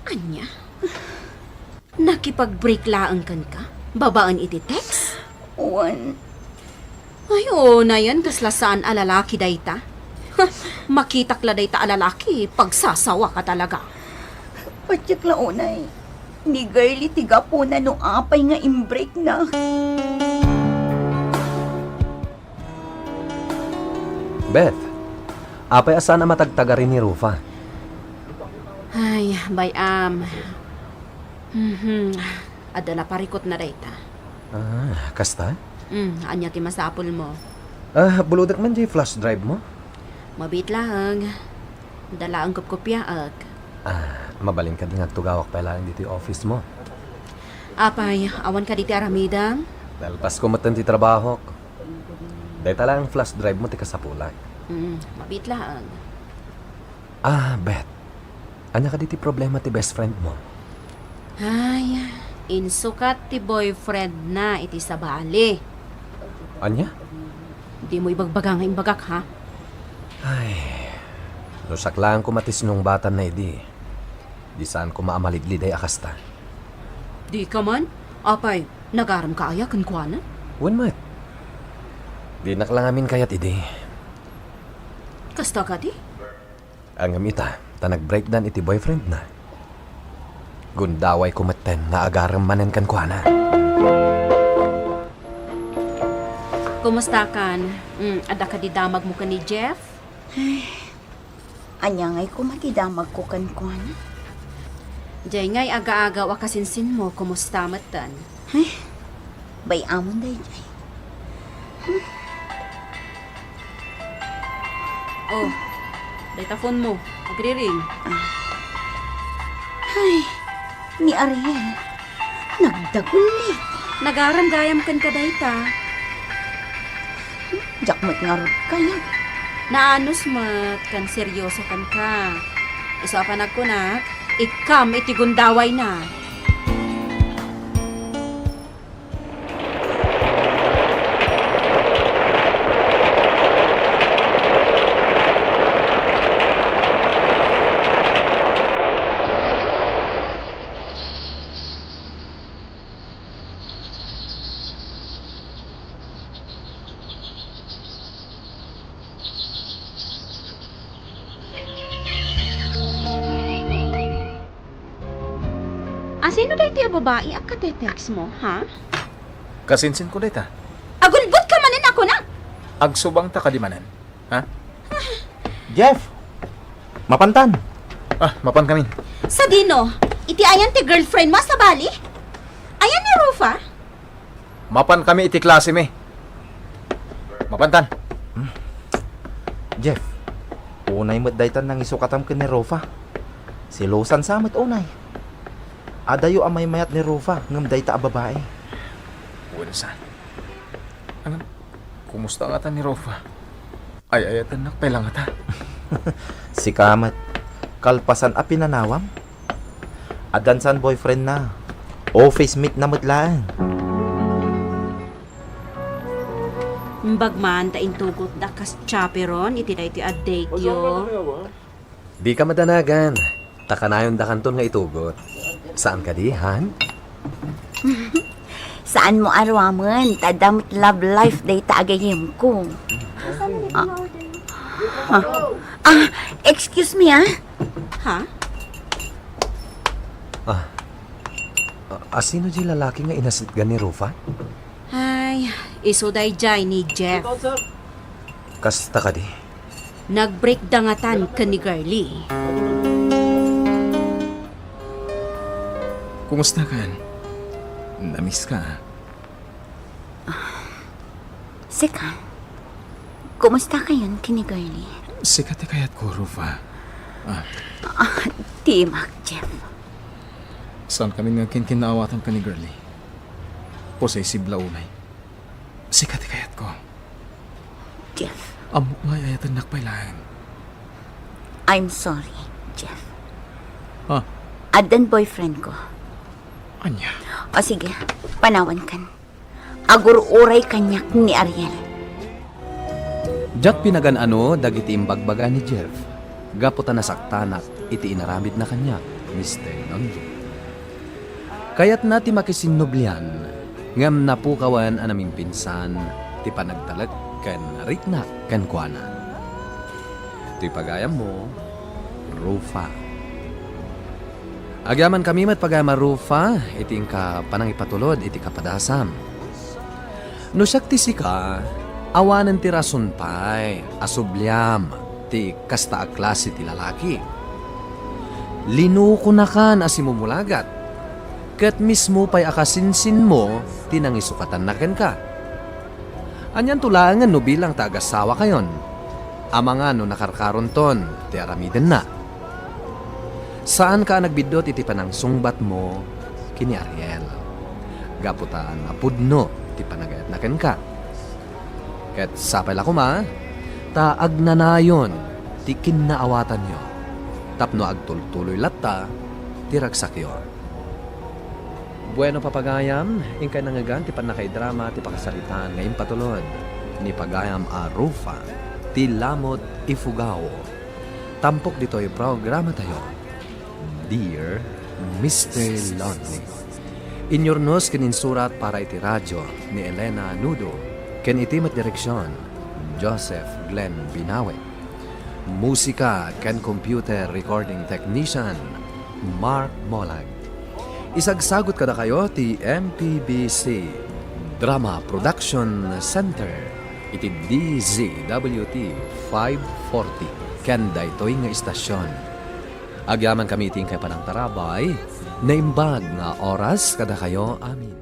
S13: Anya? Nakipag-break laang kan ka? Babaan iti text?
S4: Wan.
S13: Ay, na yan, kaslasaan alalaki dayta. Makitak la dayta alalaki, pagsasawa ka talaga.
S4: Patyak launay. Ni girly tiga po na no apay nga imbreak na.
S5: Beth, apay asa na matagtaga rin ni Rufa?
S13: Ay, bayam. Adala parikot na dayta.
S5: Kasta?
S13: Anya ti masapol mo.
S5: Buludak man di flash drive mo?
S13: Mabit lang. Dala ang kopkopyaag.
S5: Mabalin ka din agtugawak pa lang dito yung office mo.
S13: Apay, awan ka diti aramidang?
S5: Dahil pas kumatan ti trabaho ko. Dahil tala ang flash drive mo ti kasapulay.
S13: Mabit lang.
S5: Beth. Anya ka diti problema ti best friend mo?
S13: Ay, insukat ti boyfriend na iti sabali.
S5: Anya?
S13: Di mo ibagbaga nga imbagak, ha?
S5: Ay, lusak lang kumatis nung bata na idi. Di saan ko maamaligli day akasta.
S13: Di ka man? Apay, nagaram ka aya kan kuana?
S5: Wan mat. Di naklangamin kayat idi.
S13: Kasta ka di?
S5: Ang amita, nag-breakdown iti boyfriend na. Gundaway kumaten na agaram manen kan kuana.
S13: Kumusta kan? Ada ka di damag mo ka ni Jeff?
S4: Anya ngay kumatidamag ko kan kuan.
S13: Jay ngay aga-aga wakasinsin mo, kumusta matan?
S4: Bay amon day jay.
S13: Oh, data phone mo. Magre-ring.
S4: Ni Ariel. Nagdagulit.
S13: Nagaram gayam kan ka dayta.
S4: Jakmat nga rod kaya.
S13: Naanos mat kan seryoso kan ka. Isa pa nagkunak, ikam iti gundaway na. Sino dahi tiya babae ang katetext mo, ha?
S3: Kasinsin ko dita.
S13: Agulbot ka manin ako na!
S3: Agsubang ta kadimanan. Ha?
S7: Jeff! Mapantan!
S3: Mapan kami.
S13: Sa dino, iti ayan ti girlfriend mo sa bali? Ayan ni Rufa?
S3: Mapan kami iti klase me. Mapantan.
S7: Jeff, unay mo't daytan nang isukatam ka ni Rofa. Silusan sa mo't unay. Adayo ang may mayat ni Rofa, ngam dayta a babae.
S3: Wensa. Angan, kumusta nga ta ni Rofa? Ay, ayatan nakpailang ta.
S7: Si Kamat, kalpasan a pinanawam. Adansan boyfriend na. Office meet na mutlaan.
S13: Bagman ta intugot da kas chaperon iti dahi ti update yo.
S5: Di ka madanagan. Takanayon da kanton nga itugot. Saan ka di, Han?
S4: Saan mo arwaman? Tadamot love life day taagayim ko. Excuse me,
S13: Ha?
S5: Sino di lalaki nga inasitgan ni Rufa?
S13: Ay, iso dahi jay ni Jeff.
S5: Kasta ka di.
S13: Nag-break dangatan ka ni Garly.
S3: Kumusta ka? Namiss ka.
S4: Sika, kumusta kayon kinigarli?
S3: Sikat kayat ko, Rufa.
S4: Timak, Jeff.
S3: Saan kami nga kinawatan ka ni Girlie? Possessive launay. Sikat kayat ko.
S4: Jeff,
S3: Amok nga ayatan nakpailangan.
S4: I'm sorry, Jeff.
S3: Ha?
S4: Adan boyfriend ko.
S3: Anya?
S4: O sige, panawan kan. Agur-uray kanyak ni Ariel.
S5: Jack pinagan-ano dagiti imbagbaga ni Jeff. Gaputa nasaktanak iti inaramid na kanya, Mr. Lonely. Kaya't na ti makisinublian, ngam napukawan anaming pinsan, ti panagtalag kan rikna kan kuana. Ti pagayam mo, Rufa. Agyaman kami mat pagayama Rufa, iti ka panangipatulod, iti kapadasam. No siyak ti sika, awanan ti rason pay, asubliam, ti kasta a klase ti lalaki. Linuko na kan asimumulagat, kat mismo pa'y akasinsin mo, tinangisukatan na ken ka. Anyan tulangan no bilang taagasawa kayon. Amanga no nakarkaron ton, ti aramiden na. Saan ka nagbidot iti panang sungbat mo, kini Ariel. Gaputan apudno, ti panagayat na ken ka. Ket sapay lakuma, taag na nayon, ti kinaawatan nyo. Tapno agtultuloy latta, ti ragsakyo. Bueno papagayam, ingkay nangagan ti panakaidrama ti pakasaritan ngayon patulod ni pagayam a Rufa ti Lamot Ifugao. Tampok dito'y programa tayo. Dear Mr. Lonely. Inyornos kininsurat para iti radyo ni Elena Nudo ken iti mat direksyon Joseph Glenn Binawe. Musika ken computer recording technician Mark Molag. Isagsagot kada kayo ti MPBC Drama Production Center iti DZWT 540 ken daytoy nga istasyon. Agyaman kami iting kay panang tarabay, naimbag nga oras kada kayo amin.